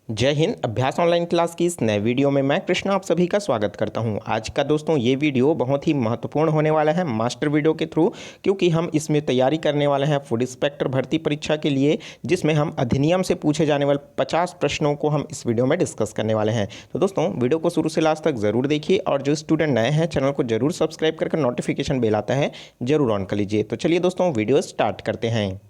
जय हिंद। अभ्यास online class की इस नए वीडियो में मैं कृष्णा आप सभी का स्वागत करता हूं। आज का दोस्तों ये वीडियो बहुत ही महत्वपूर्ण होने वाला है मास्टर वीडियो के थ्रू, क्योंकि हम इसमें तैयारी करने वाले हैं फूड इंस्पेक्टर भर्ती परीक्षा के लिए, जिसमें हम अधिनियम से पूछे जाने वाले 50 प्रश्नों को हम इस वीडियो में डिस्कस करने वाले हैं। तो दोस्तों वीडियो को शुरू से लास्ट तक जरूर देखिए, और जो स्टूडेंट नए हैं चैनल को जरूर सब्सक्राइब करके नोटिफिकेशन बेल आता है जरूर ऑन कर लीजिए। तो चलिए दोस्तों वीडियो स्टार्ट करते हैं।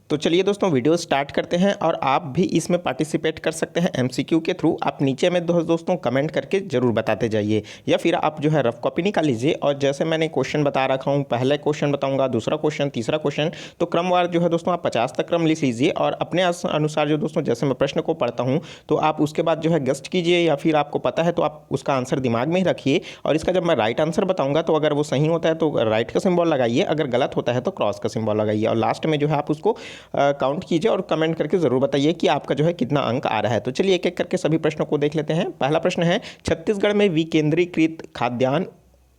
तो चलिए दोस्तों वीडियो स्टार्ट करते हैं, और आप भी इसमें पार्टिसिपेट कर सकते हैं एमसीक्यू के थ्रू। आप नीचे में दोस्तों कमेंट करके जरूर बताते जाइए, या फिर आप जो है रफ कॉपी निकाल लीजिए, और जैसे मैंने क्वेश्चन बता रखा हूँ, पहले क्वेश्चन बताऊंगा, दूसरा क्वेश्चन, तीसरा क्वेश्चन, तो क्रमवार जो है दोस्तों आप 50 तक क्रम लिख लीजिए, और अपने अनुसार जो दोस्तों जैसे मैं प्रश्न को पढ़ता हूँ तो आप उसके बाद जो है गेस्ट कीजिए, या फिर आपको पता है तो आप उसका आंसर दिमाग में ही रखिए, और इसका जब मैं राइट आंसर बताऊंगा तो अगर वो सही होता है तो राइट का सिंबल लगाइए, अगर गलत होता है तो क्रॉस का सिंबल लगाइए, और लास्ट में जो है आप उसको काउंट कीजिए और कमेंट करके जरूर बताइए कि आपका जो है कितना अंक आ रहा है। तो चलिए एक एक करके सभी प्रश्नों को देख लेते हैं। पहला प्रश्न है, छत्तीसगढ़ में विकेंद्रीकृत खाद्यान्न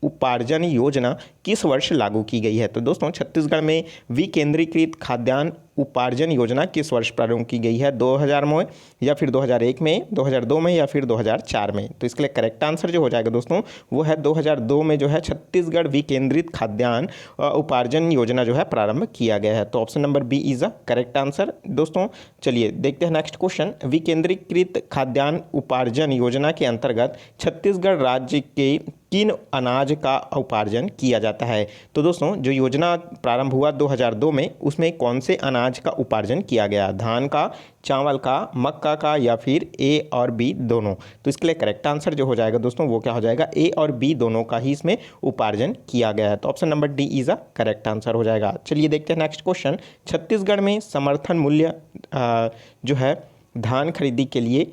उपार्जन योजना किस वर्ष लागू की गई है? तो दोस्तों छत्तीसगढ़ में विकेंद्रीकृत खाद्यान्न उपार्जन योजना किस वर्ष प्रारंभ की गई है? 2000 में, या फिर 2001 में, 2002 में, या फिर 2004 में? तो इसके लिए करेक्ट आंसर जो हो जाएगा दोस्तों वो है 2002 में जो है छत्तीसगढ़ विकेंद्रित खाद्यान्न उपार्जन योजना जो है प्रारंभ किया गया है। तो option number B is a correct answer दोस्तों। चलिए देखते हैं नेक्स्ट क्वेश्चन। विकेंद्रीकृत खाद्यान्न उपार्जन योजना के अंतर्गत छत्तीसगढ़ राज्य के किन अनाज का उपार्जन किया जाता है? तो दोस्तों जो योजना प्रारंभ हुआ 2002 में, उसमें कौन से अनाज का उपार्जन किया गया? धान का, चावल का, मक्का का, या फिर ए और बी दोनों? तो इसके लिए करेक्ट आंसर जो हो जाएगा दोस्तों वो क्या हो जाएगा? ए और बी दोनों का ही इसमें उपार्जन किया गया है। तो option number D is a correct answer हो जाएगा। चलिए देखते हैं नेक्स्ट क्वेश्चन। छत्तीसगढ़ में समर्थन मूल्य जो है धान खरीदी के लिए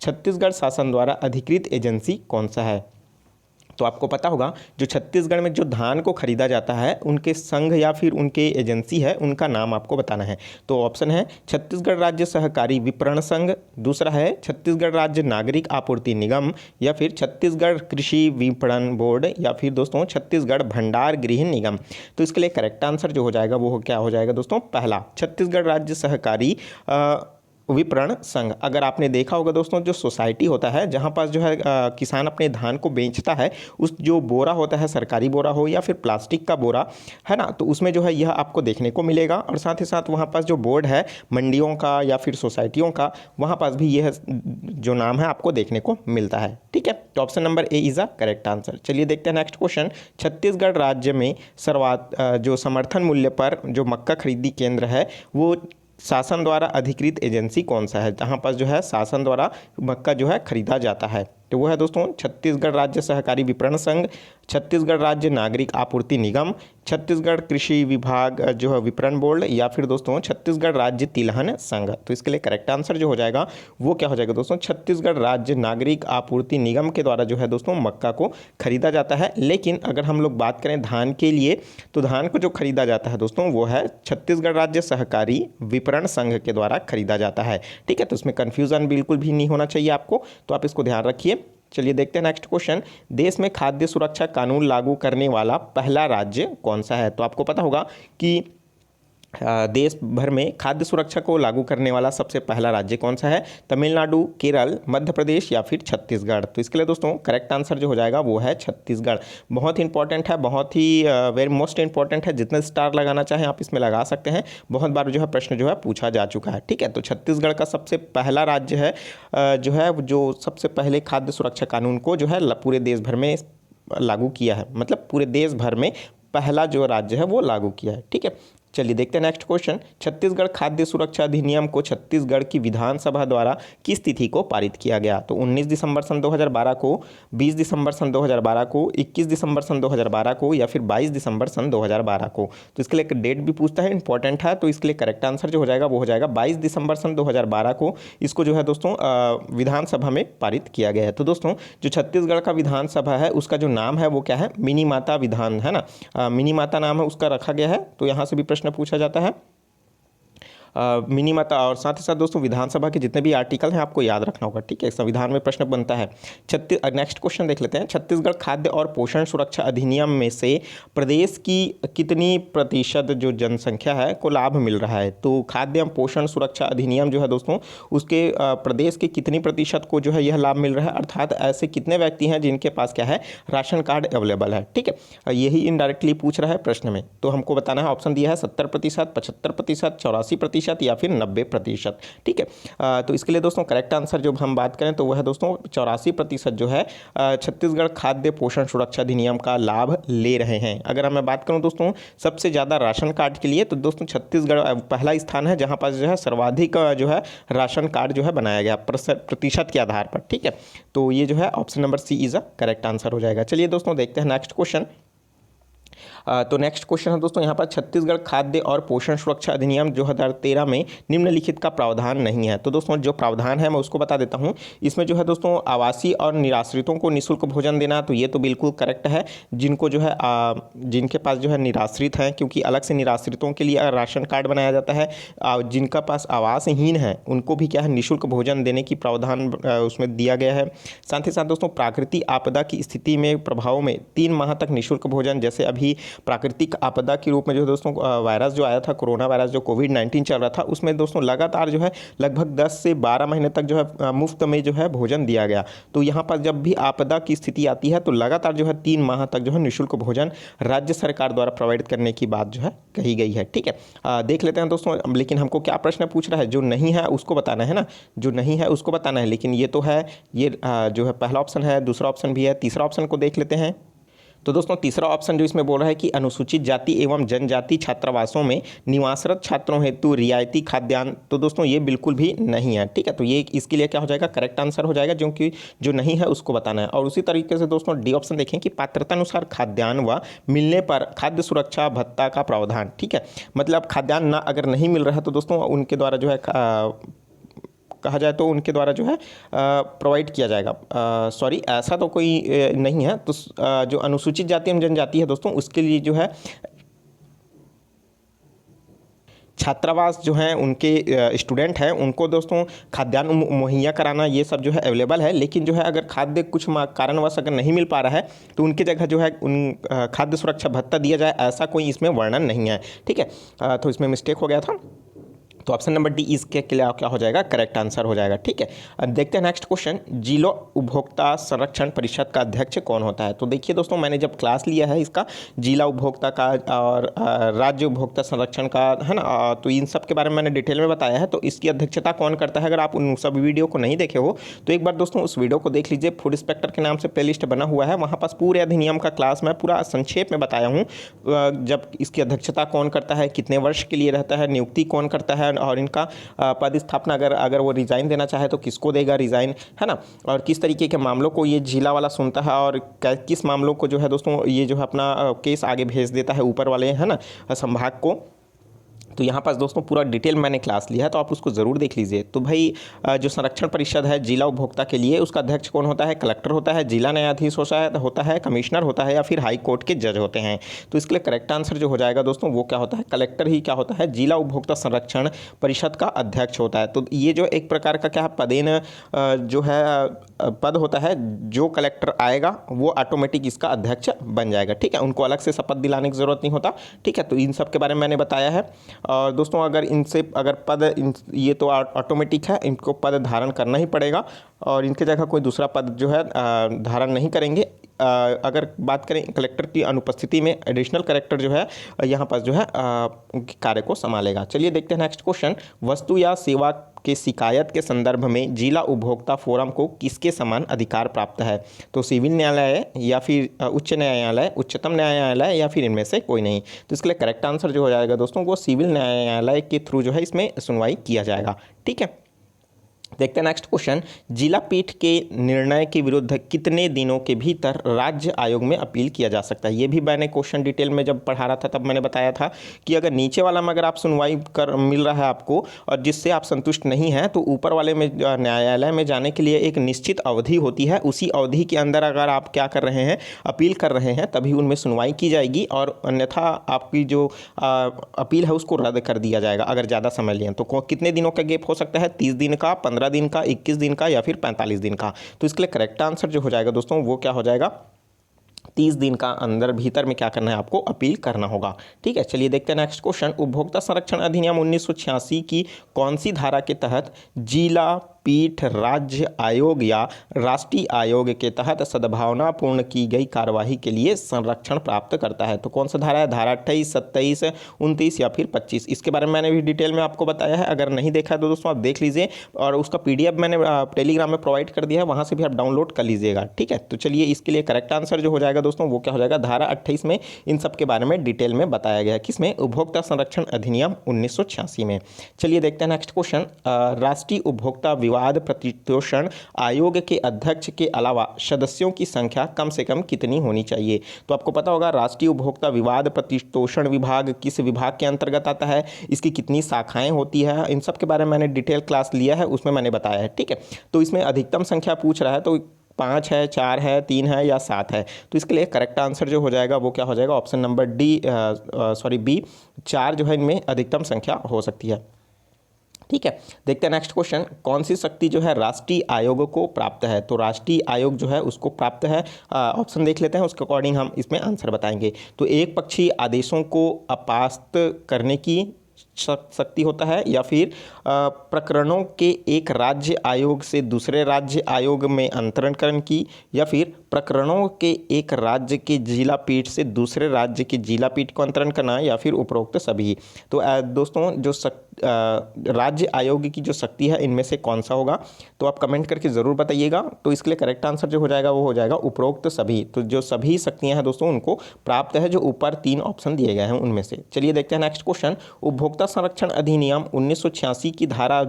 छत्तीसगढ़ शासन द्वारा अधिकृत एजेंसी कौन सा है? तो आपको पता होगा जो छत्तीसगढ़ में जो धान को खरीदा जाता है उनके संघ या फिर उनके एजेंसी है, उनका नाम आपको बताना है। तो ऑप्शन है छत्तीसगढ़ राज्य सहकारी विपणन संघ, दूसरा है छत्तीसगढ़ राज्य नागरिक आपूर्ति निगम, या फिर छत्तीसगढ़ कृषि विपणन बोर्ड, या फिर दोस्तों छत्तीसगढ़ भंडार गृह निगम। तो इसके लिए करेक्ट आंसर जो हो जाएगा वो क्या हो जाएगा दोस्तों? पहला, छत्तीसगढ़ राज्य सहकारी विपणन संघ। अगर आपने देखा होगा दोस्तों जो सोसाइटी होता है जहाँ पास जो है किसान अपने धान को बेचता है, उस जो बोरा होता है, सरकारी बोरा हो या फिर प्लास्टिक का बोरा है ना, तो उसमें जो है यह आपको देखने को मिलेगा, और साथ ही साथ वहाँ पास जो बोर्ड है मंडियों का या फिर सोसाइटियों का, वहाँ पास भी यह जो नाम है आपको देखने को मिलता है। ठीक है, तो option number A is a correct answer. चलिए देखते हैं नेक्स्ट क्वेश्चन। छत्तीसगढ़ राज्य में जो समर्थन मूल्य पर जो मक्का खरीदी केंद्र है वो शासन द्वारा अधिकृत एजेंसी कौन सा है, जहाँ पर जो है शासन द्वारा मक्का जो है खरीदा जाता है? तो वो है दोस्तों छत्तीसगढ़ राज्य सहकारी विपणन संघ, छत्तीसगढ़ राज्य नागरिक आपूर्ति निगम, छत्तीसगढ़ कृषि विभाग जो है विपणन बोर्ड, या फिर दोस्तों छत्तीसगढ़ राज्य तिलहन संघ। तो इसके लिए करेक्ट आंसर जो हो जाएगा वो क्या हो जाएगा दोस्तों? छत्तीसगढ़ राज्य नागरिक आपूर्ति निगम के द्वारा जो है दोस्तों मक्का को खरीदा जाता है। लेकिन अगर हम लोग बात करें धान के लिए, तो धान को जो खरीदा जाता है दोस्तों वो है छत्तीसगढ़ राज्य सहकारी विपणन संघ के द्वारा खरीदा जाता है। ठीक है, तो इसमें कन्फ्यूजन बिल्कुल भी नहीं होना चाहिए आपको, तो आप इसको ध्यान रखिए। चलिए देखते हैं नेक्स्ट क्वेश्चन। देश में खाद्य सुरक्षा कानून लागू करने वाला पहला राज्य कौन सा है? तो आपको पता होगा कि देश भर में खाद्य सुरक्षा को लागू करने वाला सबसे पहला राज्य कौन सा है? तमिलनाडु, केरल, मध्य प्रदेश, या फिर छत्तीसगढ़? तो इसके लिए दोस्तों करेक्ट आंसर जो हो जाएगा वो है छत्तीसगढ़। बहुत ही इंपॉर्टेंट है, बहुत ही वेरी मोस्ट इंपॉर्टेंट है। जितने स्टार लगाना चाहें आप इसमें लगा सकते हैं, बहुत बार जो है प्रश्न जो है पूछा जा चुका है। ठीक है, तो छत्तीसगढ़ का सबसे पहला राज्य है जो है जो सबसे पहले खाद्य सुरक्षा कानून को जो है पूरे देश भर में लागू किया है, मतलब पूरे देश भर में पहला जो राज्य है वो लागू किया है। ठीक है, चलिए देखते हैं नेक्स्ट क्वेश्चन। छत्तीसगढ़ खाद्य सुरक्षा अधिनियम को छत्तीसगढ़ की विधानसभा द्वारा किस तिथि को पारित किया गया? तो 19 दिसंबर सन 2012 को, 20 दिसंबर सन 2012 को, 21 दिसंबर सन 2012 को, या फिर 22 दिसंबर सन 2012 को? तो इसके लिए एक डेट भी पूछता है, इंपॉर्टेंट है, तो इसके लिए करेक्ट आंसर जो हो जाएगा वो हो जाएगा 22 दिसंबर सन 2012 को इसको जो है दोस्तों विधानसभा में पारित किया गया है। तो दोस्तों जो छत्तीसगढ़ का विधानसभा है उसका जो नाम है वो क्या है? मिनी माता विधान है ना, मिनी माता नाम है उसका रखा गया है। तो यहाँ से भी प्रश्न पूछा जाता है। मिनीमत और साथ ही साथ दोस्तों विधानसभा के जितने भी आर्टिकल हैं आपको याद रखना होगा, ठीक है। संविधान में प्रश्न बनता है। नेक्स्ट क्वेश्चन देख लेते हैं। छत्तीसगढ़ खाद्य और पोषण सुरक्षा अधिनियम में से प्रदेश की कितनी प्रतिशत जो जनसंख्या है को लाभ मिल रहा है? तो खाद्य एवं पोषण सुरक्षा अधिनियम जो है दोस्तों, उसके प्रदेश के कितनी प्रतिशत को जो है यह लाभ मिल रहा है, अर्थात ऐसे कितने व्यक्ति हैं जिनके पास क्या है, राशन कार्ड अवेलेबल है, ठीक है। यही इनडायरेक्टली पूछ रहा है प्रश्न में। तो हमको बताना है, ऑप्शन दिया है 70%, 75%, 84% या फिर 90%, ठीक है। तो इसके लिए दोस्तों करेक्ट आंसर जो हम बात करें तो वह है दोस्तों 84% जो है छत्तीसगढ़ खाद्य पोषण सुरक्षा अधिनियम का लाभ ले रहे हैं। अगर मैं बात करूं दोस्तों सबसे ज़्यादा राशन कार्ड के लिए, तो दोस्तों छत्तीसगढ़ पहला स्थान है जहां पर जो है सर्वाधिक जो है राशन कार्ड जो है बनाया गया प्रतिशत के आधार पर, ठीक है। तो ये जो है option number C is a correct answer हो जाएगा। चलिए दोस्तों देखते हैं नेक्स्ट क्वेश्चन। तो नेक्स्ट क्वेश्चन है दोस्तों यहाँ पर, छत्तीसगढ़ खाद्य और पोषण सुरक्षा अधिनियम 2013 में निम्नलिखित का प्रावधान नहीं है। तो दोस्तों जो प्रावधान है मैं उसको बता देता हूँ। इसमें जो है दोस्तों आवासीय और निराश्रितों को निःशुल्क भोजन देना, तो ये तो बिल्कुल करेक्ट है। जिनको जो है जिनके पास जो है निराश्रित हैं, क्योंकि अलग से निराश्रितों के लिए राशन कार्ड बनाया जाता है, जिनका पास आवासहीन है उनको भी क्या है निःशुल्क भोजन देने की प्रावधान उसमें दिया गया है। साथ ही साथ दोस्तों प्राकृतिक आपदा की स्थिति में प्रभाव में 3 माह तक निःशुल्क भोजन, जैसे अभी प्राकृतिक आपदा के रूप में जो दोस्तों वायरस जो आया था, कोरोना वायरस जो कोविड-19 चल रहा था, उसमें दोस्तों लगातार जो है लगभग 10 से 12 महीने तक जो है मुफ्त में जो है भोजन दिया गया। तो यहाँ पर जब भी आपदा की स्थिति आती है तो लगातार जो है 3 माह तक जो है निःशुल्क भोजन राज्य सरकार द्वारा प्रोवाइड करने की बात जो है कही गई है, ठीक है। देख लेते हैं दोस्तों, लेकिन हमको क्या प्रश्न पूछ रहा है, जो नहीं है उसको बताना है ना, जो नहीं है उसको बताना है। लेकिन ये तो है, ये जो है पहला ऑप्शन है, दूसरा ऑप्शन भी है, तीसरा ऑप्शन को देख लेते हैं। तो दोस्तों तीसरा ऑप्शन जो इसमें बोल रहा है कि अनुसूचित जाति एवं जनजाति छात्रावासों में निवासरत छात्रों हेतु रियायती खाद्यान्न, तो दोस्तों ये बिल्कुल भी नहीं है, ठीक है। तो ये इसके लिए क्या हो जाएगा, करेक्ट आंसर हो जाएगा, क्योंकि जो नहीं है उसको बताना है। और उसी तरीके से दोस्तों डी ऑप्शन देखें कि पात्रता अनुसार खाद्यान्न व मिलने पर खाद्य सुरक्षा भत्ता का प्रावधान, ठीक है। मतलब खाद्यान्न ना अगर नहीं मिल रहा है तो दोस्तों उनके द्वारा जो है कहा जाए तो उनके द्वारा जो है प्रोवाइड किया जाएगा। सॉरी, ऐसा तो कोई नहीं है। तो जो अनुसूचित जाति एवं जनजाति है दोस्तों, उसके लिए जो है छात्रावास जो हैं उनके स्टूडेंट हैं उनको दोस्तों खाद्यान्न मुहैया कराना ये सब जो है अवेलेबल है। लेकिन जो है अगर खाद्य कुछ कारणवश अगर नहीं मिल पा रहा है तो उनकी जगह जो है उन खाद्य सुरक्षा भत्ता दिया जाए, ऐसा कोई इसमें वर्णन नहीं है, ठीक है। तो इसमें मिस्टेक हो गया था। तो ऑप्शन नंबर डी इसके लिए क्या हो जाएगा, करेक्ट आंसर हो जाएगा, ठीक है। अब देखते हैं नेक्स्ट क्वेश्चन। जिला उपभोक्ता संरक्षण परिषद का अध्यक्ष कौन होता है? तो देखिए दोस्तों, मैंने जब क्लास लिया है इसका जिला उपभोक्ता का और राज्य उपभोक्ता संरक्षण का, है ना, तो इन सब के बारे में मैंने डिटेल में बताया है। तो इसकी अध्यक्षता कौन करता है, अगर आप उन सब वीडियो को नहीं देखे हो तो एक बार दोस्तों उस वीडियो को देख लीजिए। फूड इंस्पेक्टर के नाम से प्लेलिस्ट बना हुआ है, वहाँ पास पूरे अधिनियम का क्लास मैं पूरा संक्षेप में बताया हूँ। जब इसकी अध्यक्षता कौन करता है, कितने वर्ष के लिए रहता है, नियुक्ति कौन करता है, और इनका पद स्थापना अगर वो रिज़ाइन देना चाहे तो किसको देगा रिज़ाइन, है ना, और किस तरीके के मामलों को ये जिला वाला सुनता है और किस मामलों को जो है दोस्तों ये जो है अपना केस आगे भेज देता है ऊपर वाले, है ना, संभाग को। तो यहाँ पास दोस्तों पूरा डिटेल मैंने क्लास लिया है, तो आप उसको ज़रूर देख लीजिए। तो भाई जो संरक्षण परिषद है जिला उपभोक्ता के लिए, उसका अध्यक्ष कौन होता है? कलेक्टर होता है, जिला न्यायाधीश होता है, कमिश्नर होता है, या फिर हाई कोर्ट के जज होते हैं। तो इसके लिए करेक्ट आंसर जो हो जाएगा दोस्तों वो क्या होता है, कलेक्टर ही क्या होता है, जिला उपभोक्ता संरक्षण परिषद का अध्यक्ष होता है। तो ये जो एक प्रकार का क्या पदेन जो है पद होता है, जो कलेक्टर आएगा वो ऑटोमेटिक इसका अध्यक्ष बन जाएगा, ठीक है। उनको अलग से शपथ दिलाने की ज़रूरत नहीं होता, ठीक है। तो इन सब के बारे में मैंने बताया है। और दोस्तों अगर पद ये तो ऑटोमेटिक है, इनको पद धारण करना ही पड़ेगा और इनके जगह कोई दूसरा पद जो है धारण नहीं करेंगे। अगर बात करें कलेक्टर की अनुपस्थिति में, एडिशनल कलेक्टर जो है यहाँ पर जो है उनके कार्य को संभालेगा। चलिए देखते हैं नेक्स्ट क्वेश्चन। वस्तु या सेवा के शिकायत के संदर्भ में जिला उपभोक्ता फोरम को किसके समान अधिकार प्राप्त है? तो सिविल न्यायालय या फिर उच्च न्यायालय, उच्चतम न्यायालय, या फिर इनमें से कोई नहीं। तो इसके लिए करेक्ट आंसर जो हो जाएगा दोस्तों वो सिविल न्यायालय के थ्रू जो है इसमें सुनवाई किया जाएगा, ठीक है। देखते हैं नेक्स्ट क्वेश्चन, जिला पीठ के निर्णय के विरुद्ध कितने दिनों के भीतर राज्य आयोग में अपील किया जा सकता है। ये भी मैंने क्वेश्चन डिटेल में जब पढ़ा रहा था तब मैंने बताया था कि अगर नीचे वाला में अगर आप सुनवाई कर मिल रहा है आपको और जिससे आप संतुष्ट नहीं हैं तो ऊपर वाले में न्यायालय में जाने के लिए एक निश्चित अवधि होती है। उसी अवधि के अंदर अगर आप क्या कर रहे हैं, अपील कर रहे हैं, तभी उनमें सुनवाई की जाएगी और अन्यथा आपकी जो अपील है उसको रद्द कर दिया जाएगा अगर ज़्यादा समय लें। तो कितने दिनों का गैप हो सकता है, 30 दिन का, 15 दिन का, 21 दिन का या फिर 45 दिन का। तो इसके लिए करेक्ट आंसर जो हो जाएगा दोस्तों वो क्या हो जाएगा, 30 दिन का अंदर भीतर में क्या करना है, आपको अपील करना होगा। ठीक है, चलिए देखते हैं नेक्स्ट क्वेश्चन, उपभोक्ता संरक्षण अधिनियम 1986 की कौन सी धारा के तहत जिला पीठ राज्य आयोग या राष्ट्रीय आयोग के तहत सद्भावनापूर्ण की गई कार्यवाही के लिए संरक्षण प्राप्त करता है। तो कौन सा धारा है, धारा 28, 27, 29 या फिर 25। इसके बारे में मैंने भी डिटेल में आपको बताया है, अगर नहीं देखा है तो दोस्तों आप देख लीजिए और उसका PDF मैंने टेलीग्राम में प्रोवाइड कर दिया है, वहाँ से भी आप डाउनलोड कर लीजिएगा। ठीक है, तो चलिए इसके लिए करेक्ट आंसर जो हो जाएगा दोस्तों वो क्या हो जाएगा, धारा 28 में इन सब के बारे में डिटेल में बताया गया है। किसमें, उपभोक्ता संरक्षण अधिनियम 1986 में। चलिए देखते हैं नेक्स्ट क्वेश्चन, राष्ट्रीय उपभोक्ता विवाद प्रतितोषण आयोग के अध्यक्ष के अलावा सदस्यों की संख्या कम से कम कितनी होनी चाहिए। तो आपको पता होगा राष्ट्रीय उपभोक्ता विवाद प्रतितोषण विभाग किस विभाग के अंतर्गत आता है, इसकी कितनी शाखाएं होती है, इन सब के बारे में मैंने डिटेल क्लास लिया है, उसमें मैंने बताया है। ठीक है, तो इसमें अधिकतम संख्या पूछ रहा है तो 5 है, 4 है, 3 है या 7 है। तो इसके लिए करेक्ट आंसर जो हो जाएगा वो क्या हो जाएगा, ऑप्शन नंबर बी 4 जो है इनमें अधिकतम संख्या हो सकती है। ठीक है, देखते हैं नेक्स्ट क्वेश्चन, कौन सी शक्ति जो है राष्ट्रीय आयोग को प्राप्त है। तो राष्ट्रीय आयोग जो है उसको प्राप्त है, ऑप्शन देख लेते हैं, उसके अकॉर्डिंग हम इसमें आंसर बताएंगे। तो एक पक्षीय आदेशों को अपास्त करने की शक्ति होता है, या फिर प्रकरणों के एक राज्य आयोग से दूसरे राज्य आयोग में अंतरण की, या फिर प्रकरणों के एक राज्य के जिला पीठ से दूसरे राज्य के जिला पीठ को अंतरण करना, या फिर उपरोक्त सभी। तो दोस्तों जो राज्य आयोग की जो शक्ति है इनमें से कौन सा होगा, तो आप कमेंट करके ज़रूर बताइएगा। तो इसके लिए करेक्ट आंसर जो हो जाएगा वो हो जाएगा उपरोक्त सभी। तो जो सभी शक्तियां हैं दोस्तों उनको प्राप्त है, जो ऊपर 3 ऑप्शन दिए गए हैं उनमें से। चलिए देखते हैं नेक्स्ट क्वेश्चन, उपभोक्ता संरक्षण अधिनियम 1986 की धारा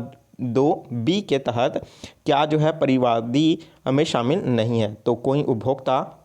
2B के तहत क्या जो है परिवादी में शामिल नहीं है। तो कोई उपभोक्ता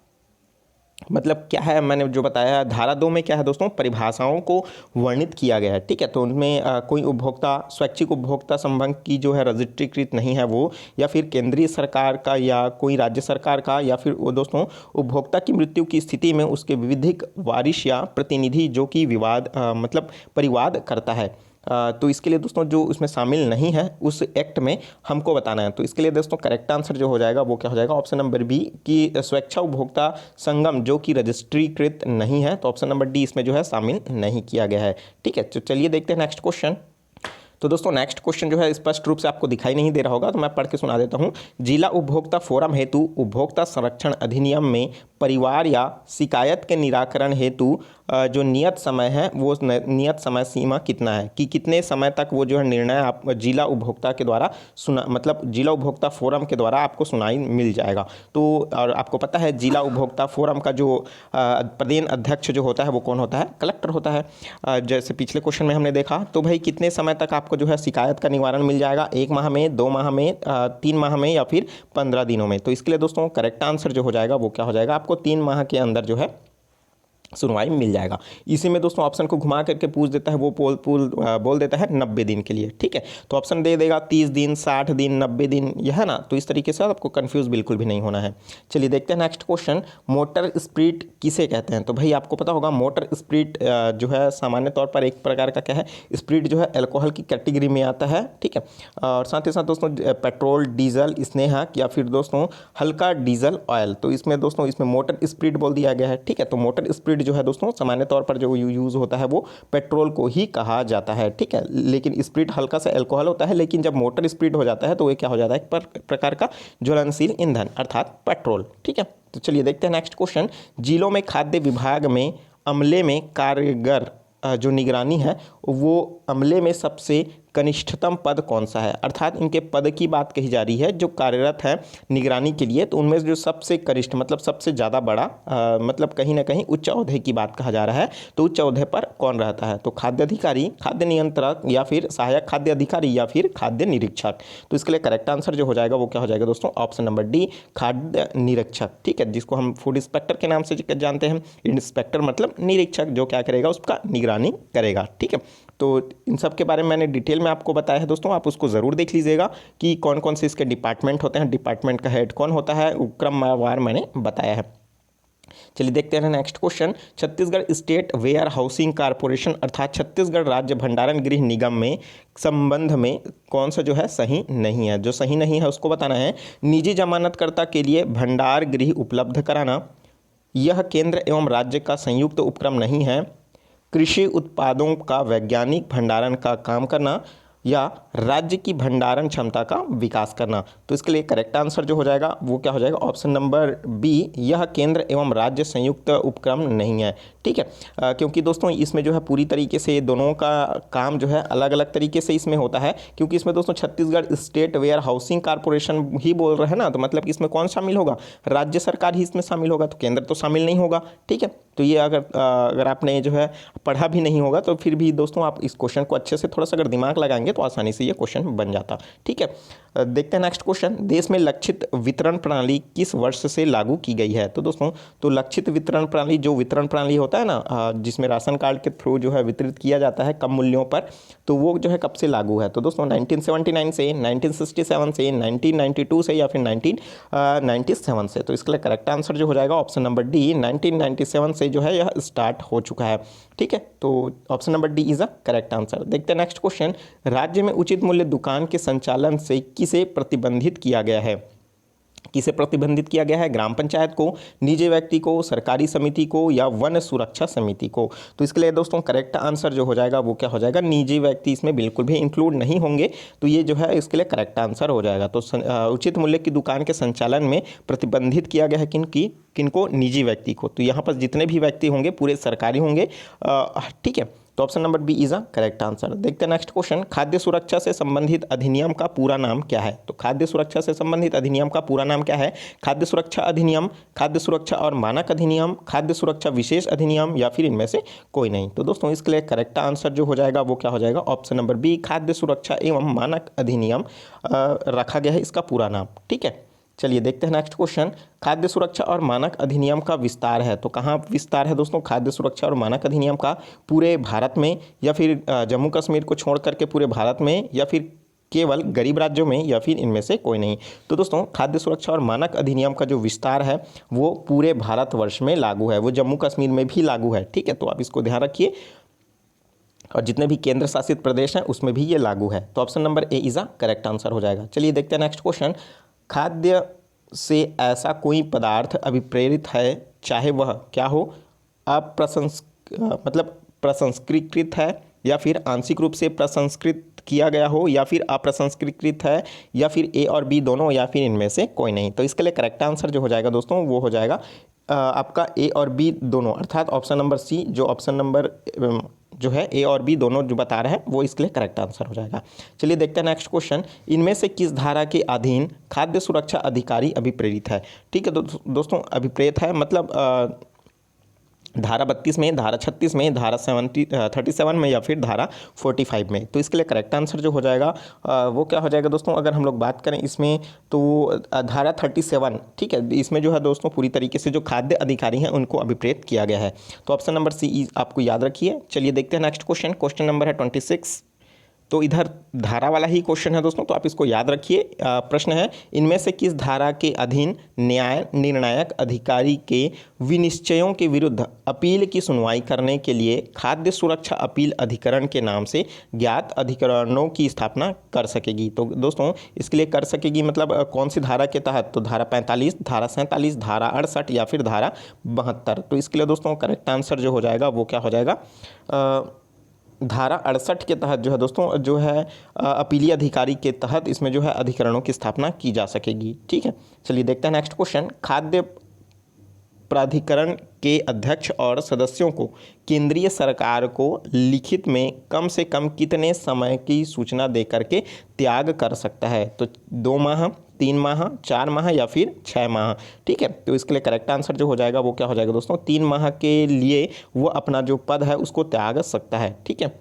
मतलब क्या है, मैंने जो बताया है धारा 2 में क्या है दोस्तों, परिभाषाओं को वर्णित किया गया है। ठीक है, तो उनमें कोई उपभोक्ता स्वैच्छिक उपभोक्ता संघ की जो है रजिस्ट्रीकृत नहीं है वो, या फिर केंद्रीय सरकार का या कोई राज्य सरकार का, या फिर वो दोस्तों उपभोक्ता की मृत्यु की स्थिति में उसके विधिक वारिश या प्रतिनिधि जो कि विवाद मतलब परिवाद करता है। तो इसके लिए दोस्तों जो उसमें शामिल नहीं है उस एक्ट में हमको बताना है। तो इसके लिए दोस्तों करेक्ट आंसर जो हो जाएगा वो क्या हो जाएगा, ऑप्शन नंबर बी कि स्वेच्छा उपभोक्ता संगम जो कि रजिस्ट्रीकृत नहीं है। तो ऑप्शन नंबर डी इसमें जो है शामिल नहीं किया गया है। ठीक है, तो चलिए देखते हैं नेक्स्ट क्वेश्चन। तो दोस्तों नेक्स्ट क्वेश्चन जो है स्पष्ट रूप से आपको दिखाई नहीं दे रहा होगा, तो मैं पढ़ के सुना देता हूँ। जिला उपभोक्ता फोरम हेतु उपभोक्ता संरक्षण अधिनियम में परिवार या शिकायत के निराकरण हेतु जो नियत समय है वो नियत समय सीमा कितना है, कि कितने समय तक वो जो है निर्णय आप जिला उपभोक्ता के द्वारा सुना, मतलब जिला उपभोक्ता फोरम के द्वारा आपको सुनाई मिल जाएगा। तो और आपको पता है जिला उपभोक्ता फोरम का जो प्रदेश अध्यक्ष जो होता है वो कौन होता है, कलेक्टर होता है। जैसे पिछले क्वेश्चन में हमने देखा, तो भाई कितने समय तक आपको जो है शिकायत का निवारण मिल जाएगा, 1 माह में, 2 माह में, 3 माह में या फिर 15 दिनों में। तो इसके लिए दोस्तों करेक्ट आंसर जो हो जाएगा वो क्या हो जाएगा, आपको 3 माह के अंदर जो है सुनवाई मिल जाएगा। इसी में दोस्तों ऑप्शन को घुमा करके पूछ देता है वो बोल देता है 90 दिन के लिए। ठीक है, तो ऑप्शन दे देगा 30 दिन, 60 दिन, 90 दिन, यह है ना। तो इस तरीके से आपको कंफ्यूज बिल्कुल भी नहीं होना है। चलिए देखते हैं नेक्स्ट क्वेश्चन, मोटर स्पिरिट किसे कहते हैं। तो भाई आपको पता होगा मोटर स्पिरिट जो है सामान्य तौर पर एक प्रकार का क्या है, स्पिरिट जो है अल्कोहल की कैटेगरी में आता है। ठीक है, और साथ ही साथ दोस्तों पेट्रोल, डीजल, स्नेहक या फिर दोस्तों हल्का डीजल ऑयल। तो इसमें दोस्तों इसमें मोटर स्पिरिट बोल दिया गया है। ठीक है, तो मोटर स्पिरिट जो है दोस्तों सामान्य तौर पर जो यूज़ होता है वो पेट्रोल को ही कहा जाता है। ठीक है, लेकिन स्पिरिट हल्का सा अल्कोहल होता है, लेकिन जब मोटर स्पिरिट हो जाता है तो ये क्या हो जाता है, एक प्रकार का ज्वलनशील ईंधन अर्थात पेट्रोल। ठीक है, तो चलिए देखते हैं नेक्स्ट क्वेश्चन, जिलों में खाद्य विभाग में अमले में कारगर जो निगरानी है वो अमले में सबसे कनिष्ठतम पद कौन सा है, अर्थात इनके पद की बात कही जा रही है जो कार्यरत है निगरानी के लिए, तो उनमें से जो सबसे कनिष्ठ मतलब सबसे ज़्यादा बड़ा मतलब कहीं ना कहीं उच्च ओहदे की बात कहा जा रहा है। तो उच्च ओहदे पर कौन रहता है, तो खाद्य अधिकारी, खाद्य नियंत्रक, या फिर सहायक खाद्य अधिकारी, या फिर खाद्य निरीक्षक। तो इसके लिए करेक्ट आंसर जो हो जाएगा वो क्या हो जाएगा दोस्तों, ऑप्शन नंबर डी, खाद्य निरीक्षक। ठीक है, जिसको हम फूड इंस्पेक्टर के नाम से जानते हैं। इंस्पेक्टर मतलब निरीक्षक, जो क्या करेगा, उसका निगरानी करेगा। ठीक है, तो इन सब के बारे में मैंने डिटेल में आपको बताया है दोस्तों, आप उसको ज़रूर देख लीजिएगा कि कौन कौन से इसके डिपार्टमेंट होते हैं, डिपार्टमेंट का हेड कौन होता है, क्रमवार मैंने बताया है। चलिए देखते हैं next question. Chhattisgarh state warehousing corporation अर्थात छत्तीसगढ़ राज्य भंडारण गृह निगम में संबंध में कौन सा जो है सही नहीं है, जो सही नहीं है उसको बताना है। निजी जमानतकर्ता के लिए भंडार गृह उपलब्ध कराना, यह केंद्र एवं राज्य का संयुक्त उपक्रम नहीं है, कृषि उत्पादों का वैज्ञानिक भंडारण का काम करना, या राज्य की भंडारण क्षमता का विकास करना। तो इसके लिए करेक्ट आंसर जो हो जाएगा वो क्या हो जाएगा, ऑप्शन नंबर बी, यह केंद्र एवं राज्य संयुक्त उपक्रम नहीं है। ठीक है, क्योंकि दोस्तों इसमें जो है पूरी तरीके से दोनों का काम जो है अलग अलग तरीके से इसमें होता है, क्योंकि इसमें दोस्तों Chhattisgarh state warehousing corporation ही बोल रहे हैं ना, तो मतलब इसमें कौन शामिल होगा, राज्य सरकार ही इसमें शामिल होगा, तो केंद्र तो शामिल नहीं होगा। ठीक है, तो ये अगर आपने जो है पढ़ा भी नहीं होगा तो फिर भी दोस्तों आप इस क्वेश्चन को अच्छे से थोड़ा सा अगर दिमाग लगाएंगे तो आसानी से ये क्वेश्चन बन जाता। ठीक है, देखते हैं नेक्स्ट क्वेश्चन। देश में लक्षित वितरण प्रणाली किस वर्ष से लागू की गई है, तो दोस्तों तो लक्षित वितरण प्रणाली, जो वितरण प्रणाली होता है ना जिसमें राशन कार्ड के थ्रू जो है वितरित किया जाता है कम मूल्यों पर, तो वो जो है कब से लागू है, तो दोस्तों 1979 से, 1967 से, 1992 से, या फिर 1997 से। तो इसके लिए करेक्ट आंसर जो हो जाएगा ऑप्शन नंबर डी, 1997 से जो है यह स्टार्ट हो चुका है। ठीक है, तो option number D is a correct answer. देखते हैं नेक्स्ट क्वेश्चन। राज्य में उचित मूल्य दुकान के संचालन से किसे प्रतिबंधित किया गया है, किसे प्रतिबंधित किया गया है, ग्राम पंचायत को, निजी व्यक्ति को, सरकारी समिति को, या वन सुरक्षा समिति को। तो इसके लिए दोस्तों करेक्ट आंसर जो हो जाएगा वो क्या हो जाएगा, निजी व्यक्ति इसमें बिल्कुल भी इंक्लूड नहीं होंगे, तो ये जो है इसके लिए करेक्ट आंसर हो जाएगा। तो उचित मूल्य की दुकान के संचालन में प्रतिबंधित किया गया है किनको, निजी व्यक्ति को। तो यहाँ पर जितने भी व्यक्ति होंगे पूरे सरकारी होंगे। ठीक है, तो option number B is a correct answer. देखते हैं नेक्स्ट क्वेश्चन। खाद्य सुरक्षा से संबंधित अधिनियम का पूरा नाम क्या है, तो खाद्य सुरक्षा से संबंधित अधिनियम का पूरा नाम क्या है, खाद्य सुरक्षा अधिनियम, खाद्य सुरक्षा और मानक अधिनियम, खाद्य सुरक्षा विशेष अधिनियम, या फिर इनमें से कोई नहीं। तो दोस्तों इसके लिए करेक्ट आंसर जो हो जाएगा वो क्या हो जाएगा, ऑप्शन नंबर बी, खाद्य सुरक्षा एवं मानक अधिनियम रखा गया है इसका पूरा नाम। ठीक है, चलिए देखते हैं नेक्स्ट क्वेश्चन। खाद्य सुरक्षा और मानक अधिनियम का विस्तार है, तो कहाँ विस्तार है दोस्तों खाद्य सुरक्षा और मानक अधिनियम का, पूरे भारत में, या फिर जम्मू कश्मीर को छोड़ करके पूरे भारत में, या फिर केवल गरीब राज्यों में, या फिर इनमें से कोई नहीं। तो दोस्तों खाद्य सुरक्षा और मानक अधिनियम का जो विस्तार है वो पूरे भारतवर्ष में लागू है, वो जम्मू कश्मीर में भी लागू है। ठीक है, तो आप इसको ध्यान रखिए, और जितने भी केंद्र शासित प्रदेश हैं उसमें भी ये लागू है। तो option number A is a correct answer हो जाएगा। चलिए देखते हैं नेक्स्ट क्वेश्चन। खाद्य से ऐसा कोई पदार्थ अभिप्रेरित है, चाहे वह क्या हो, मतलब प्रसंस्कृत है, या फिर आंशिक रूप से प्रसंस्कृत किया गया हो, या फिर अप्रसंस्कृत है, या फिर ए और बी दोनों, या फिर इनमें से कोई नहीं। तो इसके लिए करेक्ट आंसर जो हो जाएगा दोस्तों वो हो जाएगा आपका ए और बी दोनों, अर्थात ऑप्शन नंबर सी, जो ऑप्शन नंबर जो है ए और बी दोनों जो बता रहे हैं वो इसके लिए करेक्ट आंसर हो जाएगा। चलिए देखते हैं नेक्स्ट क्वेश्चन। इनमें से किस धारा के अधीन खाद्य सुरक्षा अधिकारी अभिप्रेरित है, ठीक है दोस्तों, अभिप्रेत है मतलब धारा 32 में, धारा 36 में, धारा 37 में, या फिर धारा 45 में। तो इसके लिए करेक्ट आंसर जो हो जाएगा वो क्या हो जाएगा दोस्तों, अगर हम लोग बात करें इसमें तो धारा 37, ठीक है, इसमें जो है दोस्तों पूरी तरीके से जो खाद्य अधिकारी हैं उनको अभिप्रेत किया गया है। तो ऑप्शन नंबर सी आपको याद रखिए। चलिए देखते हैं नेक्स्ट क्वेश्चन। क्वेश्चन नंबर है 26। तो इधर धारा वाला ही क्वेश्चन है दोस्तों, तो आप इसको याद रखिए। प्रश्न है, इनमें से किस धारा के अधीन न्याय निर्णायक अधिकारी के विनिश्चयों के विरुद्ध अपील की सुनवाई करने के लिए खाद्य सुरक्षा अपील अधिकरण के नाम से ज्ञात अधिकरणों की स्थापना कर सकेगी। तो दोस्तों इसके लिए कर सकेगी मतलब कौन सी धारा के तहत, तो धारा 45, धारा 47, धारा 68, या फिर धारा 72। तो इसके लिए दोस्तों करेक्ट आंसर जो हो जाएगा वो क्या हो जाएगा, धारा 68 के तहत जो है दोस्तों जो है अपीलीय अधिकारी के तहत इसमें जो है अधिकरणों की स्थापना की जा सकेगी। ठीक है, चलिए देखते हैं नेक्स्ट क्वेश्चन। खाद्य प्राधिकरण के अध्यक्ष और सदस्यों को केंद्रीय सरकार को लिखित में कम से कम कितने समय की सूचना देकर के त्याग कर सकता है? तो 2 माह, 3 माह, 4 माह या फिर 6 माह। ठीक है, तो इसके लिए करेक्ट आंसर जो हो जाएगा वो क्या हो जाएगा दोस्तों? 3 माह के लिए वो अपना जो पद है उसको त्याग सकता है। ठीक है,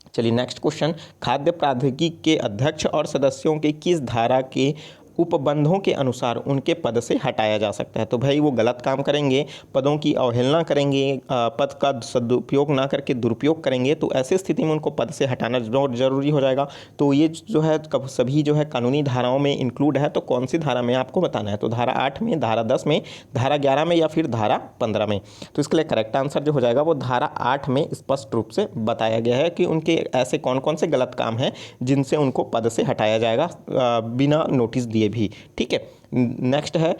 चलिए नेक्स्ट क्वेश्चन, खाद्य प्राधिकरण के अध्यक्ष और सदस्यों के किस धारा के उपबंधों के अनुसार उनके पद से हटाया जा सकता है? तो भाई वो गलत काम करेंगे, पदों की अवहेलना करेंगे, पद का सदुपयोग ना करके दुरुपयोग करेंगे, तो ऐसी स्थिति में उनको पद से हटाना जरूरी हो जाएगा। तो ये जो है सभी जो है कानूनी धाराओं में इंक्लूड है, तो कौन सी धारा में आपको बताना है? तो धारा 8 में, धारा 10 में, धारा 11 में या फिर धारा 15 में? तो इसके लिए करेक्ट आंसर जो हो जाएगा वो धारा 8 में स्पष्ट रूप से बताया गया है कि उनके ऐसे कौन कौन से गलत काम हैं जिनसे उनको पद से हटाया जाएगा बिना नोटिस दिए भी। ठीक है, नेक्स्ट है,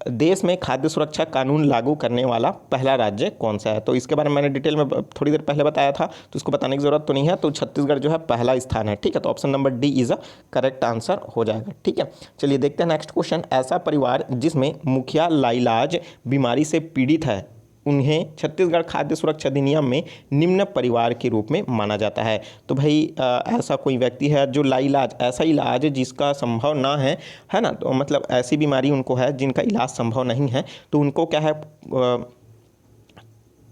देश में खाद्य सुरक्षा कानून लागू करने वाला पहला राज्य कौन सा है? तो इसके बारे में मैंने डिटेल में थोड़ी देर पहले बताया था, तो इसको बताने की जरूरत तो नहीं है। तो छत्तीसगढ़ जो है पहला स्थान है। ठीक है, तो option number D is a correct answer हो जाएगा। ठीक है, चलिए देखते हैं नेक्स्ट क्वेश्चन, ऐसा परिवार जिसमें मुखिया लाइलाज बीमारी से पीड़ित है उन्हें छत्तीसगढ़ खाद्य सुरक्षा अधिनियम में निम्न परिवार के रूप में माना जाता है। तो भाई ऐसा कोई व्यक्ति है जो लाइलाज, ऐसा इलाज जिसका संभव ना है ना, तो मतलब ऐसी बीमारी उनको है जिनका इलाज संभव नहीं है, तो उनको क्या है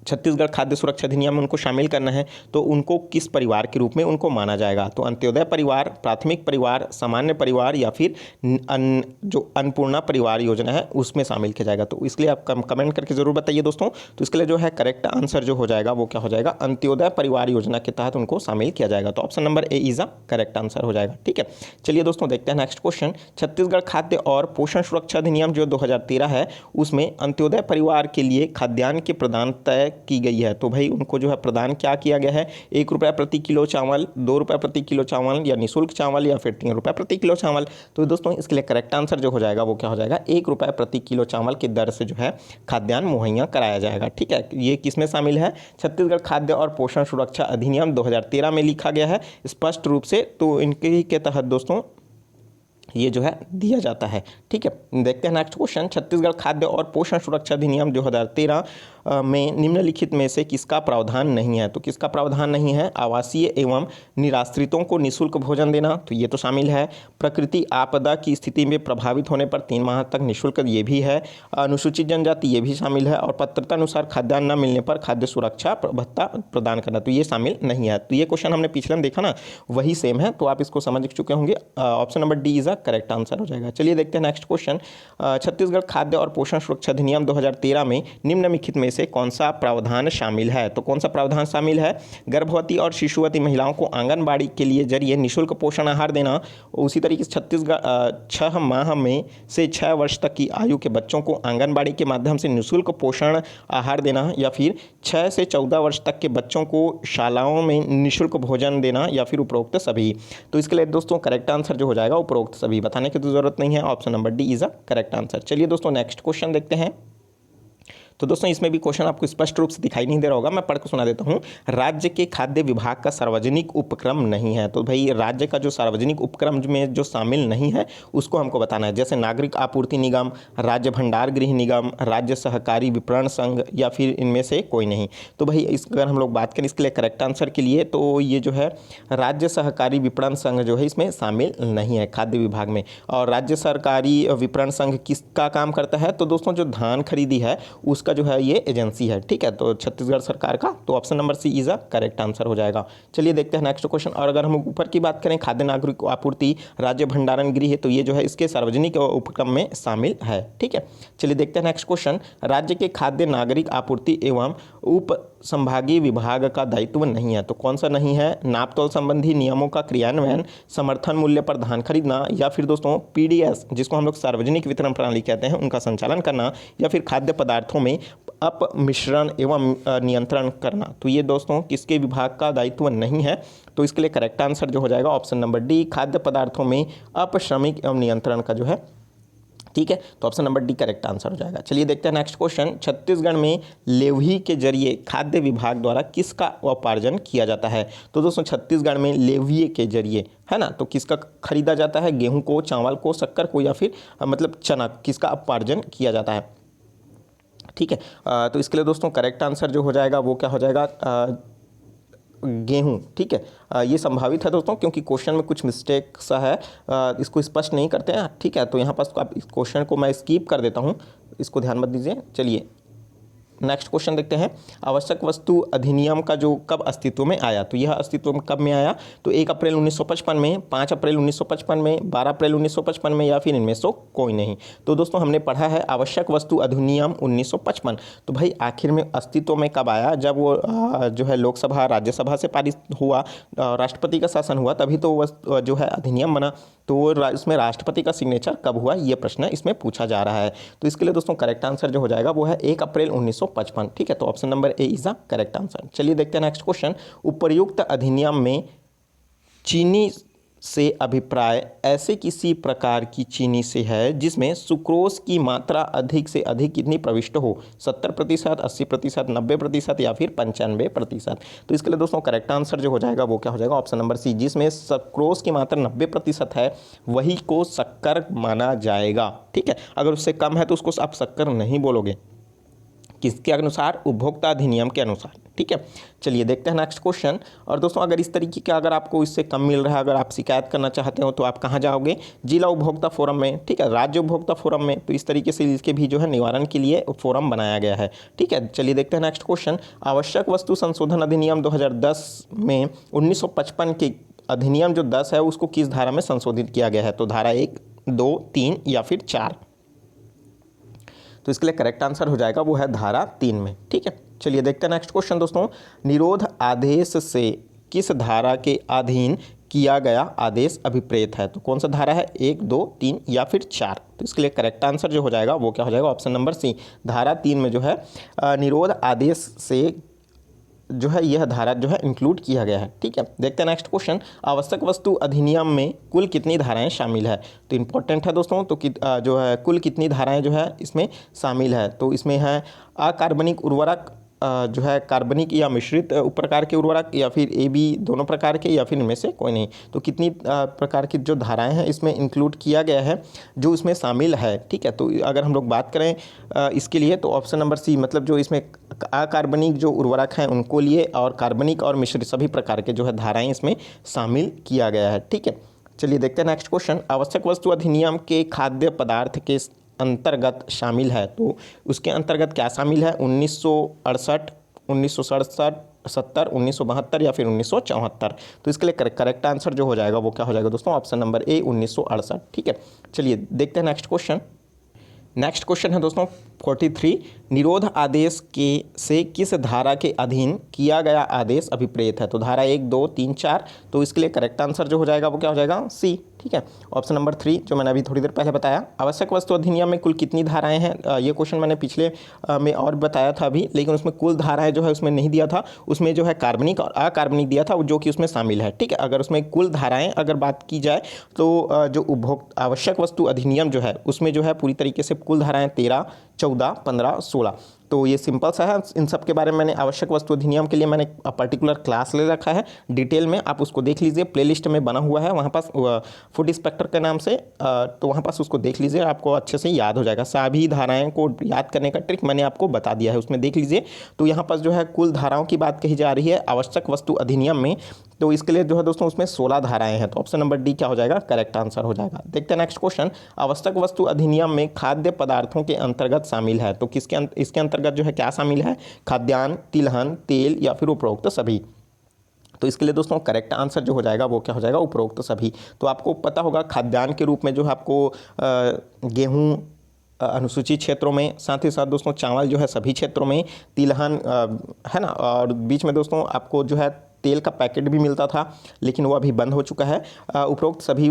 छत्तीसगढ़ खाद्य सुरक्षा अधिनियम में उनको शामिल करना है। तो उनको किस परिवार के रूप में उनको माना जाएगा? तो अंत्योदय परिवार, प्राथमिक परिवार, सामान्य परिवार या फिर जो अन्नपूर्णा परिवार योजना है उसमें शामिल किया जाएगा। तो इसलिए आप कमेंट करके जरूर बताइए दोस्तों। तो इसके लिए जो है करेक्ट आंसर जो हो जाएगा वो क्या हो जाएगा? अंत्योदय परिवार योजना के तहत उनको शामिल किया जाएगा। तो option number A is a correct answer हो जाएगा। ठीक है, चलिए दोस्तों देखते हैं नेक्स्ट क्वेश्चन, छत्तीसगढ़ खाद्य और पोषण सुरक्षा अधिनियम जो 2013 है उसमें अंत्योदय परिवार के लिए खाद्यान्न के प्रदान तय की गई है। तो भाई उनको जो है प्रदान क्या किया गया है? 1 रुपया प्रति किलो चावल, 2 रुपये प्रति किलो चावल या निःशुल्क चावल या फिर 3 रुपये प्रति किलो चावल। तो दोस्तों इसके लिए करेक्ट आंसर जो हो जाएगा वो क्या हो जाएगा? 1 रुपये प्रति किलो चावल की दर से जो है खाद्यान्न मुहैया कराया जाएगा। ठीक है, ये किस में शामिल है? छत्तीसगढ़ खाद्य और पोषण सुरक्षा अधिनियम 2013 में लिखा गया है स्पष्ट रूप से, तो इनके के तहत दोस्तों ये जो है दिया जाता है। ठीक है, देखते हैं नेक्स्ट क्वेश्चन, छत्तीसगढ़ खाद्य और पोषण सुरक्षा अधिनियम 2013 में निम्नलिखित में से किसका प्रावधान नहीं है? तो किसका प्रावधान नहीं है? आवासीय एवं निराश्रितों को निःशुल्क भोजन देना, तो ये तो शामिल है। प्रकृति आपदा की स्थिति में प्रभावित होने पर 3 माह तक निःशुल्क, ये भी है। अनुसूचित जनजाति, ये भी शामिल है। और पात्रता अनुसार खाद्यान्न न मिलने पर खाद्य सुरक्षा भत्ता प्रदान करना, तो ये शामिल नहीं है। तो ये क्वेश्चन हमने पिछले में देखा ना, वही सेम है, तो आप इसको समझ चुके होंगे। Option number D is a correct answer हो जाएगा। चलिए देखते हैं नेक्स्ट क्वेश्चन, छत्तीसगढ़ खाद्य और पोषण सुरक्षा अधिनियम 2013 में निम्नलिखित में से कौन सा प्रावधान शामिल है? तो कौन सा प्रावधान शामिल है? गर्भवती और शिशुवती महिलाओं को आंगनबाड़ी के लिए जरिए निःशुल्क पोषण आहार देना। उसी तरीके से छत्तीसगढ़ 6 माह में से 6 वर्ष तक की आयु के बच्चों को आंगनबाड़ी के माध्यम से निःशुल्क पोषण आहार देना, या फिर 6 से 14 वर्ष तक के बच्चों को शालाओं में निःशुल्क भोजन देना, या फिर उपरोक्त सभी। तो इसके लिए दोस्तों करेक्ट आंसर जो हो जाएगा उपरोक्त सभी, बताने की तो जरूरत नहीं है। Option number D is a correct answer. चलिए दोस्तों नेक्स्ट क्वेश्चन देखते हैं। तो दोस्तों इसमें भी क्वेश्चन आपको स्पष्ट रूप से दिखाई नहीं दे रहा होगा, मैं पढ़ के सुना देता हूँ। राज्य के खाद्य विभाग का सार्वजनिक उपक्रम नहीं है। तो भाई राज्य का जो सार्वजनिक उपक्रम में जो शामिल नहीं है उसको हमको बताना है, जैसे नागरिक आपूर्ति निगम, राज्य भंडार गृह निगम, राज्य सहकारी विपणन संघ, या फिर इनमें से कोई नहीं। तो भाई इस अगर हम लोग बात करें इसके लिए करेक्ट आंसर के लिए, तो ये जो है राज्य सहकारी विपणन संघ जो है इसमें शामिल नहीं है खाद्य विभाग में। और राज्य सरकारी विपणन संघ किसका काम करता है? तो दोस्तों जो धान खरीदी है उसका जो है ये एजेंसी है। ठीक है, तो छत्तीसगढ़ सरकार का, तो option number C is a correct answer हो जाएगा। चलिए देखते हैं नेक्स्ट क्वेश्चन। और अगर हम ऊपर की बात करें खाद्य नागरिक आपूर्ति राज्य भंडारण गृह, तो ये जो है इसके सार्वजनिक उपक्रम में शामिल है। ठीक है, चलिए देखते हैं नेक्स्ट क्वेश्चन, राज्य के खाद्य नागरिक आपूर्ति एवं उप संभागीय विभाग का दायित्व नहीं है। तो कौन सा नहीं है? नापतोल संबंधी नियमों का क्रियान्वयन, समर्थन मूल्य पर धान खरीदना, या फिर दोस्तों पीडीएस जिसको हम लोग सार्वजनिक वितरण प्रणाली कहते हैं उनका संचालन करना, या फिर खाद्य पदार्थों में अपमिश्रण एवं नियंत्रण करना। तो ये दोस्तों किसके विभाग का दायित्व नहीं है? तो इसके लिए करेक्ट आंसर जो हो जाएगा ऑप्शन नंबर डी, खाद्य पदार्थों में अपश्रमिक एवं नियंत्रण का जो है। ठीक है, तो option number D correct answer हो जाएगा। चलिए देखते हैं नेक्स्ट क्वेश्चन, छत्तीसगढ़ में लेवही के जरिए खाद्य विभाग द्वारा किसका उपार्जन किया जाता है? तो दोस्तों छत्तीसगढ़ में लेवही के जरिए है ना, तो किसका खरीदा जाता है? गेहूं को, चावल को, शक्कर को, या फिर मतलब चना, किसका उपार्जन किया जाता है? ठीक है। तो इसके लिए दोस्तों करेक्ट आंसर जो हो जाएगा वो क्या हो जाएगा, गेहूँ। ठीक है, ये संभावित है दोस्तों क्योंकि क्वेश्चन में कुछ मिस्टेक सा है, इसको स्पष्ट नहीं करते हैं। ठीक है, तो यहाँ पास आप इस क्वेश्चन को मैं स्किप कर देता हूँ, इसको ध्यान मत दीजिए। चलिए नेक्स्ट क्वेश्चन देखते हैं। आवश्यक वस्तु अधिनियम का जो कब अस्तित्व में आया, तो यह अस्तित्व में कब में आया, तो 1 अप्रैल 1955 में, 5 अप्रैल 1955 में, 12 अप्रैल 1955 में, या फिर इनमें से कोई नहीं। तो दोस्तों हमने पढ़ा है आवश्यक वस्तु अधिनियम 1955। तो भाई आखिर में अस्तित्व में कब आया, जब वो जो है लोकसभा राज्यसभा से पारित हुआ, राष्ट्रपति का शासन हुआ, तभी तो वो जो है अधिनियम बना। तो उसमें राष्ट्रपति का सिग्नेचर कब हुआ, ये प्रश्न इसमें पूछा जा रहा है। तो इसके लिए दोस्तों करेक्ट आंसर जो हो जाएगा वो है 1 अप्रैल 1955। ठीक है, तो option number A is the correct answer. चलिए देखते हैं नेक्स्ट क्वेश्चन। उपर्युक्त अधिनियम में चीनी से अभिप्राय ऐसे किसी प्रकार की चीनी से है जिसमें सुक्रोज की मात्रा अधिक से अधिक कितनी प्रविष्ट हो, 70%, 80%, 90% या फिर 95%। तो इसके लिए दोस्तों करेक्ट आंसर जो हो जाएगा वो क्या हो जाएगा, ऑप्शन नंबर सी, जिसमें सुक्रोज की मात्रा 90% है वही को शक्कर माना जाएगा। ठीक है, अगर उससे कम है तो उसको आप शक्कर नहीं बोलोगे। किसके अनुसार, उपभोक्ता अधिनियम के अनुसार। ठीक है, चलिए देखते हैं नेक्स्ट क्वेश्चन। और दोस्तों अगर इस तरीके का अगर आपको इससे कम मिल रहा है, अगर आप शिकायत करना चाहते हो तो आप कहाँ जाओगे, जिला उपभोक्ता फोरम में। ठीक है, राज्य उपभोक्ता फोरम में। तो इस तरीके से इसके भी जो है निवारण के लिए फोरम बनाया गया है। ठीक है, चलिए देखते हैं नेक्स्ट क्वेश्चन। आवश्यक वस्तु संशोधन अधिनियम 2010 में 1955 के अधिनियम जो 10 है उसको किस धारा में संशोधित किया गया है, तो धारा 1, 2, 3 या फिर 4। तो इसके लिए करेक्ट आंसर हो जाएगा वो है धारा 3 में। ठीक है, चलिए देखते हैं नेक्स्ट क्वेश्चन दोस्तों। निरोध आदेश से किस धारा के अधीन किया गया आदेश अभिप्रेत है, तो कौन सा धारा है, 1, 2, 3 या फिर 4। तो इसके लिए करेक्ट आंसर जो हो जाएगा वो क्या हो जाएगा, ऑप्शन नंबर सी, धारा 3 में जो है निरोध आदेश से जो है यह धारा जो है इंक्लूड किया गया है। ठीक है, देखते हैं नेक्स्ट क्वेश्चन। आवश्यक वस्तु अधिनियम में कुल कितनी धाराएं शामिल है, तो इंपॉर्टेंट है दोस्तों। तो जो है कुल कितनी धाराएं जो है इसमें शामिल है, तो इसमें है अकार्बनिक उर्वरक, जो है कार्बनिक या मिश्रित प्रकार के उर्वरक, या फिर ए बी दोनों प्रकार के, या फिर इनमें से कोई नहीं। तो कितनी प्रकार की जो धाराएं हैं इसमें इंक्लूड किया गया है जो इसमें शामिल है। ठीक है, तो अगर हम लोग बात करें इसके लिए तो ऑप्शन नंबर सी, मतलब जो इसमें अकार्बनिक जो उर्वरक हैं उनको लिए, और कार्बनिक और मिश्रित सभी प्रकार के जो है धाराएँ इसमें शामिल किया गया है। ठीक है, चलिए देखते हैं नेक्स्ट क्वेश्चन। आवश्यक वस्तु अधिनियम के खाद्य पदार्थ के अंतर्गत शामिल है, तो उसके अंतर्गत क्या शामिल है, 1968, 1967, 70, 1972 या फिर 1974। तो इसके लिए करेक्ट आंसर जो हो जाएगा वो क्या हो जाएगा दोस्तों, ऑप्शन नंबर ए, 1968। ठीक है, चलिए देखते हैं नेक्स्ट क्वेश्चन। नेक्स्ट क्वेश्चन है दोस्तों 43। निरोध आदेश के से किस धारा के अधीन किया गया आदेश अभिप्रेत है, तो धारा 1, 2, 3, 4। तो इसके लिए करेक्ट आंसर जो हो जाएगा वो क्या हो जाएगा, सी। ठीक है, ऑप्शन नंबर 3 जो मैंने अभी थोड़ी देर पहले बताया। आवश्यक वस्तु अधिनियम में कुल कितनी धाराएं हैं, ये क्वेश्चन मैंने पिछले में और बताया था अभी, लेकिन उसमें कुल धाराएं जो है उसमें नहीं दिया था, उसमें जो है कार्बनिक और अकार्बनिक दिया था जो कि उसमें शामिल है। ठीक है, अगर उसमें कुल धाराएं अगर बात की जाए तो जो उपभोक्ता आवश्यक वस्तु अधिनियम जो है उसमें जो है पूरी तरीके से कुल धाराएं 13, 14, 15, 16। तो ये सिंपल सा है। इन सब के बारे में मैंने आवश्यक वस्तु अधिनियम के लिए मैंने पर्टिकुलर क्लास ले रखा है डिटेल में, आप उसको देख लीजिए, प्लेलिस्ट में बना हुआ है वहाँ पास फूड इंस्पेक्टर के नाम से, तो वहाँ पास उसको देख लीजिए, आपको अच्छे से याद हो जाएगा। सभी धाराएं को याद करने का ट्रिक मैंने आपको बता दिया है, उसमें देख लीजिए। तो यहाँ पास जो है कुल धाराओं की बात कही जा रही है आवश्यक वस्तु अधिनियम में, तो इसके लिए जो है दोस्तों उसमें 16 धाराएं हैं। तो ऑप्शन नंबर डी क्या हो जाएगा, करेक्ट आंसर हो जाएगा। देखते हैं नेक्स्ट क्वेश्चन। आवश्यक वस्तु अधिनियम में खाद्य पदार्थों के अंतर्गत शामिल है, तो इसके अंतर्गत जो है क्या शामिल है, खाद्यान्न, तिलहन, तेल या फिर उपरोक्त सभी। तो इसके लिए दोस्तों करेक्ट आंसर जो हो जाएगा वो क्या हो जाएगा, उपरोक्त सभी। तो आपको पता होगा खाद्यान्न के रूप में जो है आपको गेहूँ अनुसूचित क्षेत्रों में, साथ ही साथ दोस्तों चावल जो है सभी क्षेत्रों में, तिलहन है ना, और बीच में दोस्तों आपको जो है तेल का पैकेट भी मिलता था, लेकिन वो अभी बंद हो चुका है। उपरोक्त सभी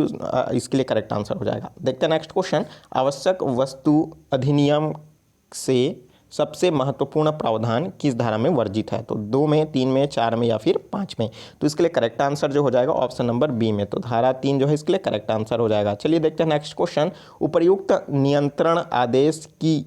इसके लिए करेक्ट आंसर हो जाएगा। देखते हैं नेक्स्ट क्वेश्चन। आवश्यक वस्तु अधिनियम से सबसे महत्वपूर्ण प्रावधान किस धारा में वर्जित है, तो 2 में, 3 में, 4 में या फिर 5 में। तो इसके लिए करेक्ट आंसर जो हो जाएगा ऑप्शन नंबर बी में, तो धारा 3 जो है इसके लिए करेक्ट आंसर हो जाएगा। चलिए देखते हैं नेक्स्ट क्वेश्चन। उपर्युक्त नियंत्रण आदेश की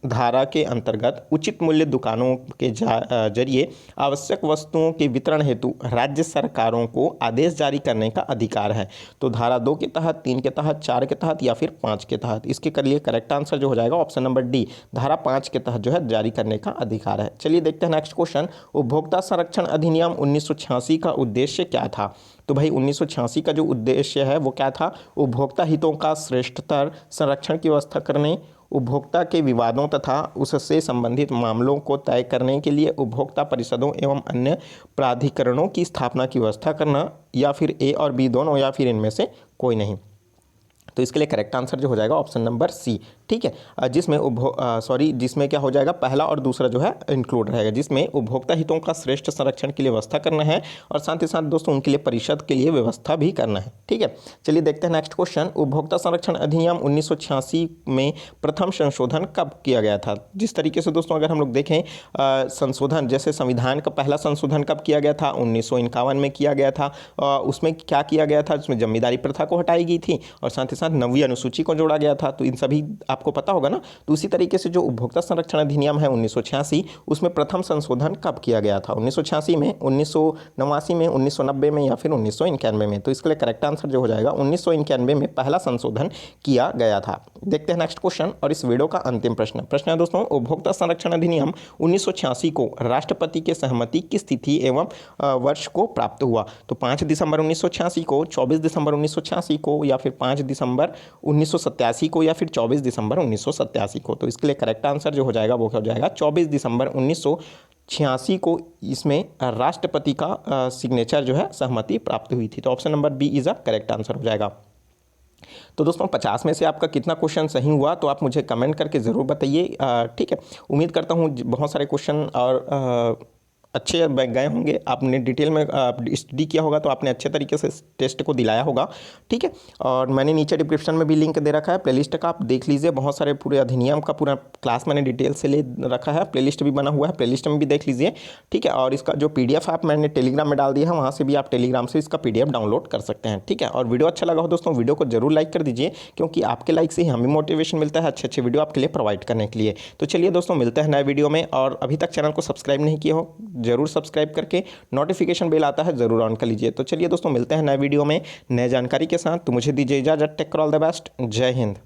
धारा के अंतर्गत उचित मूल्य दुकानों के जरिए आवश्यक वस्तुओं के वितरण हेतु राज्य सरकारों को आदेश जारी करने का अधिकार है। तो धारा 2 के तहत, 3 के तहत, 4 के तहत या फिर 5 के तहत। इसके लिए करेक्ट आंसर जो हो जाएगा ऑप्शन नंबर डी, धारा 5 के तहत जो है जारी करने का अधिकार है। चलिए देखते हैं नेक्स्ट क्वेश्चन। उपभोक्ता संरक्षण अधिनियम 1986 का उद्देश्य क्या था? तो भाई 1986 का जो उद्देश्य है वो क्या था? उपभोक्ता हितों का श्रेष्ठतर संरक्षण की व्यवस्था करने, उपभोक्ता के विवादों तथा उससे संबंधित मामलों को तय करने के लिए उपभोक्ता परिषदों एवं अन्य प्राधिकरणों की स्थापना की व्यवस्था करना, या फिर ए और बी दोनों, या फिर इनमें से कोई नहीं। तो इसके लिए करेक्ट आंसर जो हो जाएगा ऑप्शन नंबर सी, ठीक है, जिसमें क्या हो जाएगा, पहला और दूसरा जो है इंक्लूड रहेगा, जिसमें उपभोक्ता हितों का श्रेष्ठ संरक्षण के लिए व्यवस्था करना है और साथ ही साथ दोस्तों उनके लिए परिषद के लिए व्यवस्था भी करना है। ठीक है, चलिए देखते हैं नेक्स्ट क्वेश्चन। उपभोक्ता संरक्षण अधिनियम 1986 में प्रथम संशोधन कब किया गया था? जिस तरीके से दोस्तों अगर हम लोग देखें संशोधन, जैसे संविधान का पहला संशोधन कब किया गया था? 1951 में किया गया था। उसमें क्या किया गया था? उसमें जमींदारी प्रथा को हटाई गई थी और साथ ही साथ 9वीं अनुसूची को जोड़ा गया था। तो इन सभी आपको पता होगा ना। तो उसी तरीके से जो उपभोक्ता संरक्षण अधिनियम है 1986, उसमें प्रथम संशोधन कब किया गया था? 1986 में, 1989 में, 1990 में या फिर 1991 में? तो इसके लिए करेक्ट आंसर जो हो जाएगा 1991 में पहला संशोधन किया गया था। देखते हैं नेक्स्ट क्वेश्चन और इस वीडियो का अंतिम प्रश्न है दोस्तों, उपभोक्ता संरक्षण अधिनियम 1986 को राष्ट्रपति के सहमति किस तिथि एवं वर्ष को प्राप्त हुआ? तो 5 दिसंबर 1986 को, 24 दिसंबर 1986 को, या फिर 5 दिसंबर 1987 को, या फिर 24 दिसंबर 1987 को? तो इसके लिए करेक्ट आंसर जो हो जाएगा वो हो जाएगा 24 दिसंबर 1986 को इसमें राष्ट्रपति का सिग्नेचर जो है सहमति प्राप्त हुई थी। तो option number B is a correct answer हो जाएगा। तो दोस्तों 50 में से आपका कितना क्वेश्चन सही हुआ तो आप मुझे कमेंट करके ज़रूर बताइए। ठीक है, उम्मीद करता हूँ बहुत सारे क्वेश्चन और अच्छे गए होंगे। आपने डिटेल में स्टडी किया होगा तो आपने अच्छे तरीके से टेस्ट को दिलाया होगा। ठीक है, और मैंने नीचे डिस्क्रिप्शन में भी लिंक दे रखा है प्लेलिस्ट का, आप देख लीजिए। बहुत सारे पूरे अधिनियम का पूरा क्लास मैंने डिटेल से ले रखा है, प्लेलिस्ट भी बना हुआ है, प्लेलिस्ट में भी देख लीजिए। ठीक है, और इसका जो PDF आप मैंने टेलीग्राम में डाल दिया है, वहाँ से भी आप टेलीग्राम से इसका PDF डाउनलोड कर सकते हैं। ठीक है, और वीडियो अच्छा लगा हो दोस्तों, वीडियो को जरूर लाइक कर दीजिए, क्योंकि आपके लाइक से ही हमें मोटिवेशन मिलता है अच्छे अच्छे वीडियो आपके लिए प्रोवाइड करने के लिए। तो चलिए दोस्तों, मिलते हैं नए वीडियो में, और अभी तक चैनल को सब्सक्राइब नहीं किया हो जरूर सब्सक्राइब करके नोटिफिकेशन बेल आता है जरूर ऑन कर लीजिए। तो चलिए दोस्तों, मिलते हैं नए वीडियो में नए जानकारी के साथ। तो मुझे दीजिए इजाजत। Take care, all the best, जय हिंद।